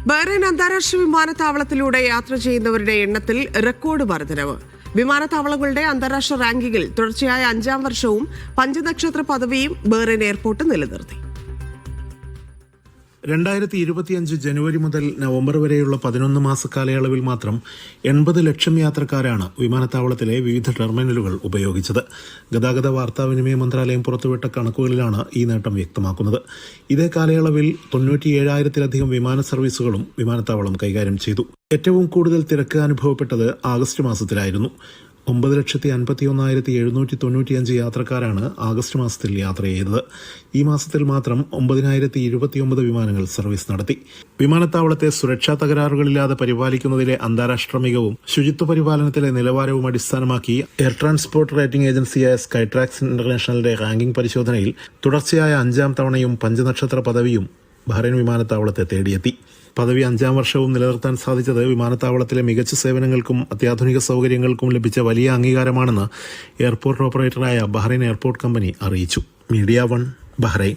Bahrain അന്താരാഷ്ട്ര വിമാനത്താവളത്തിലൂടെ യാത്ര ചെയ്യുന്നവരുടെ എണ്ണത്തിൽ റെക്കോർഡ് വർധനവ്. വിമാനത്താവളങ്ങളുടെ അന്താരാഷ്ട്ര റാങ്കിങ്ങിൽ തുടർച്ചയായ 5-ാം വർഷവും 5 നക്ഷത്ര പദവിയും ബഹ്റൈൻ എയർപോർട്ട് നിലനിർത്തി. 2025 ജനുവരി മുതൽ നവംബർ വരെയുള്ള 11 മാസ കാലയളവിൽ മാത്രം 80 ലക്ഷം യാത്രക്കാരാണ് വിമാനത്താവളത്തിലെ വിവിധ ടെർമിനലുകൾ ഉപയോഗിച്ചത്. ഗതാഗത വാർത്താവിനിമയ മന്ത്രാലയം പുറത്തുവിട്ട കണക്കുകളിലാണ് ഈ നേട്ടം വ്യക്തമാക്കുന്നത്. ഇതേ കാലയളവിൽ 97,000-ലധികം വിമാന സർവീസുകളും വിമാനത്താവളം കൈകാര്യം ചെയ്തു. ഏറ്റവും കൂടുതൽ തിരക്ക് അനുഭവപ്പെട്ടത് ആഗസ്റ്റ് മാസത്തിലായിരുന്നു. 9,51,795 യാത്രക്കാരാണ് ആഗസ്റ്റ് മാസത്തിൽ യാത്ര ചെയ്തത്. ഈ മാസത്തിൽ മാത്രം 9,029 വിമാനങ്ങൾ സർവീസ് നടത്തി. വിമാനത്താവളത്തെ സുരക്ഷാ തകരാറുകളില്ലാതെ പരിപാലിക്കുന്നതിലെ അന്താരാഷ്ട്ര മികവും ശുചിത്വ പരിപാലനത്തിലെ നിലവാരവും അടിസ്ഥാനമാക്കി എയർ ട്രാൻസ്പോർട്ട് റേറ്റിംഗ് ഏജൻസിയായ സ്കൈട്രാക്സ് ഇന്റർനാഷണലിന്റെ റാങ്കിംഗ് പരിശോധനയിൽ തുടർച്ചയായ 5-ാം തവണയും 5 നക്ഷത്ര പദവിയും ബഹ്റൈൻ വിമാനത്താവളത്തെ തേടിയെത്തി. പദവി 5-ാം വർഷവും നിലനിർത്താൻ സാധിച്ചത് വിമാനത്താവളത്തിലെ മികച്ച സേവനങ്ങൾക്കും അത്യാധുനിക സൗകര്യങ്ങൾക്കും ലഭിച്ച വലിയ അംഗീകാരമാണെന്ന് എയർപോർട്ട് ഓപ്പറേറ്ററായ ബഹ്റൈൻ എയർപോർട്ട് കമ്പനി അറിയിച്ചു. Media 1 Bahrain.